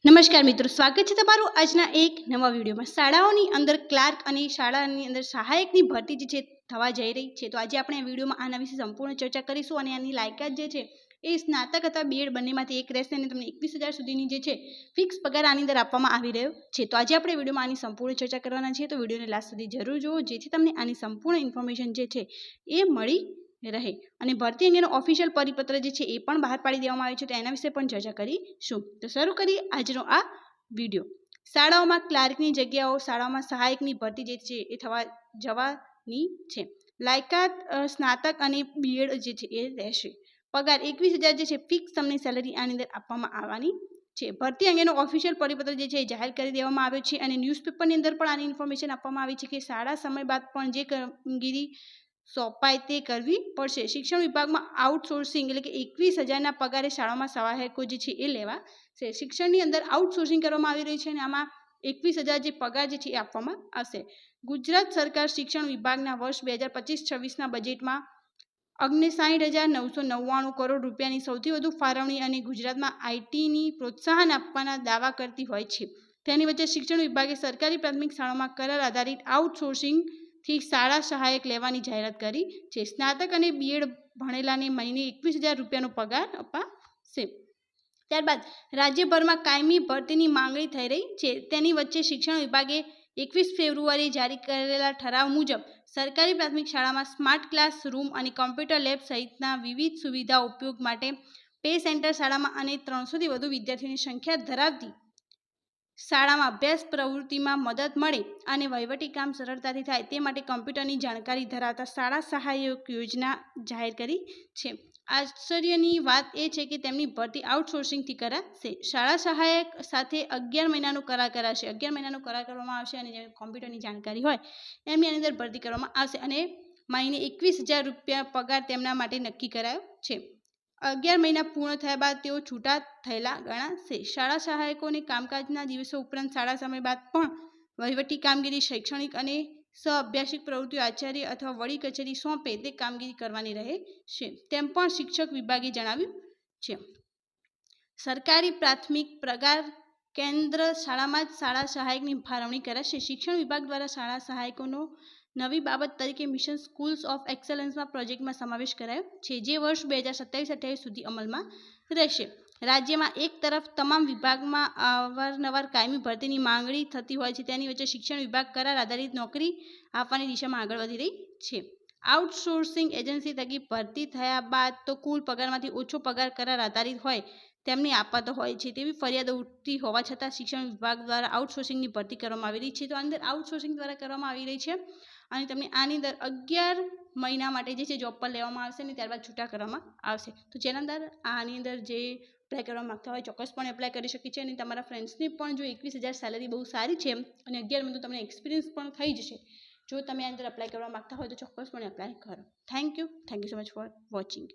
નમસ્કાર મિત્રો, સ્વાગત છે તમારું આજના એક નવા વિડીયોમાં। શાળાઓની અંદર ક્લાર્ક અને શાળાની અંદર સહાયકની ભરતી જે છે થવા જઈ રહી છે। તો આજે આપણે આ વિડીયોમાં આના વિશે સંપૂર્ણ ચર્ચા કરીશું અને આની લાયકાત જે છે એ સ્નાતક અથવા બીએડ બંનેમાંથી એક રહેશે અને તમને 21,000 સુધીની જે છે ફિક્સ પગાર આની અંદર આપવામાં આવી રહ્યો છે। તો આજે આપણે વિડીયોમાં આની સંપૂર્ણ ચર્ચા કરવાના છીએ, તો વિડીયોને લાસ્ટ સુધી જરૂર જુઓ જેથી તમને આની સંપૂર્ણ ઇન્ફોર્મેશન જે છે એ મળી રહે અને ભરતી અંગેનો ઓફિશિયલ પરિપત્ર જે છે એ પણ બહાર પાડી દેવામાં આવ્યો છે, તો એના વિશે પણ ચર્ચા કરીશું। તો શરૂ કરીએ આજનો આ વિડીયો। શાળાઓમાં ક્લાર્કની જગ્યાઓ શાળાઓમાં સહાયકની ભરતી જે છે એ થવા જવાની છે। લાયકાત સ્નાતક અને બીએડ જે છે એ રહેશે। પગાર 21,000 જે છે ફિક્સ તમને સેલરી આની અંદર આપવામાં આવવાની છે। ભરતી અંગેનો ઓફિશિયલ પરિપત્ર જે છે એ જાહેર કરી દેવામાં આવ્યો છે અને ન્યૂઝપેપરની અંદર પણ આની ઇન્ફોર્મેશન આપવામાં આવી છે કે શાળા સમય બાદ પણ જે કામગીરી સોંપાય તે કરવી પડશે। શિક્ષણ વિભાગમાં આઉટસોર્સિંગ એટલે કે 21,000ના પગારે શાળામાં સહાયકો જે છે એ લેવાશે। શિક્ષણની અંદર આઉટસોર્સિંગ કરવામાં આવી રહી છે અને આમાં 21,000 જે પગાર જે છે એ આપવામાં આવશે। ગુજરાત સરકાર શિક્ષણ વિભાગના વર્ષ 2025-26ના બજેટમાં 59,999 કરોડ રૂપિયાની સૌથી વધુ ફાળવણી અને ગુજરાતમાં આઈટીની પ્રોત્સાહન આપવાના દાવા કરતી હોય છે। તેની વચ્ચે શિક્ષણ વિભાગે સરકારી પ્રાથમિક શાળાઓમાં કરાર આધારિત આઉટસોર્સિંગથી શાળા સહાયક લેવાની જાહેરાત કરી છે। સ્નાતક અને બીએડ ભણેલાને મહિને 21,000 રૂપિયાનો પગાર અપાશે। ત્યારબાદ રાજ્યભરમાં કાયમી ભરતીની માંગણી થઈ રહી છે, તેની વચ્ચે શિક્ષણ વિભાગે 21 ફેબ્રુઆરીએ જારી કરેલા ઠરાવ મુજબ સરકારી પ્રાથમિક શાળામાં સ્માર્ટ ક્લાસ રૂમ અને કોમ્પ્યુટર લેબ સહિતના વિવિધ સુવિધાઓ ઉપયોગ માટે પે સેન્ટર શાળામાં અને 300થી વધુ વિદ્યાર્થીઓની સંખ્યા ધરાવતી શાળામાં અભ્યાસ પ્રવૃત્તિમાં મદદ મળે અને વહીવટી કામ સરળતાથી થાય તે માટે કમ્પ્યુટરની જાણકારી ધરાવતા શાળા સહાયક યોજના જાહેર કરી છે। આશ્ચર્યની વાત એ છે કે તેમની ભરતી આઉટસોર્સિંગથી કરાશે। શાળા સહાયક સાથે 11 મહિનાનો કરાર કરાશે। 11 મહિનાનો કરાર કરવામાં આવશે અને જે કોમ્પ્યુટરની જાણકારી હોય એમની અંદર ભરતી કરવામાં આવશે અને મહિને 21,000 રૂપિયા પગાર તેમના માટે નક્કી કરાયો છે। 11 મહિના પૂર્ણ થયા બાદ તેઓ છૂટા થયેલા ગણાશે। શાળા સહાયકોને કામકાજના દિવસો ઉપરાંત શાળા સમય બાદ પણ વહીવટી કામગીરી, શૈક્ષણિક અને સહઅભ્યાસિક પ્રવૃત્તિઓ આચાર્ય અથવા વડી કચેરી સોંપે તે કામગીરી કરવાની રહેશે, તેમ પણ શિક્ષક વિભાગે જણાવ્યું છે। સરકારી પ્રાથમિક પગાર કેન્દ્ર શાળામાં જ શાળા સહાયકની ફાળવણી કરાશે। શિક્ષણ વિભાગ દ્વારા શાળા સહાયકોનો નવી બાબત તરીકે મિશન સ્કૂલ્સ ઓફ એક્સલન્સમાં પ્રોજેક્ટમાં સમાવેશ કરાયો છે, જે વર્ષ 2027-28 સુધી અમલમાં રહેશે। રાજ્યમાં એક તરફ તમામ વિભાગમાં અવારનવાર કાયમી ભરતીની માંગણી થતી હોય છે, તેની વચ્ચે શિક્ષણ વિભાગ કરાર આધારિત નોકરી આપવાની દિશામાં આગળ વધી રહી છે। આઉટસોર્સિંગ એજન્સી થકી ભરતી થયા બાદ તો કુલ પગારમાંથી ઓછો પગાર કરાર આધારિત હોય તેમને અપાતો હોય છે તેવી ફરિયાદો ઉઠતી હોવા છતાં શિક્ષણ વિભાગ દ્વારા આઉટસોર્સિંગની ભરતી કરવામાં આવી રહી છે। તો અંદર આઉટસોર્સિંગ દ્વારા કરવામાં આવી રહી છે અને તમને આની અંદર 11 મહિના માટે જે છે જોબ પર લેવામાં આવશે અને ત્યારબાદ છૂટા કરવામાં આવશે। તો જેના અંદર આની અંદર જે એપ્લાય કરવા માગતા હોય ચોક્કસપણે એપ્લાય કરી શકે છે અને તમારા ફ્રેન્ડ્સની પણ જો 21,000 સેલરી બહુ સારી છે અને 11 મહિનો તમને એક્સપિરિયન્સ પણ થઈ જશે, જો તમે આ અંદર એપ્લાય કરવા માગતા હોય તો ચોક્કસપણે એપ્લાય કરો। Thank you so much for watching.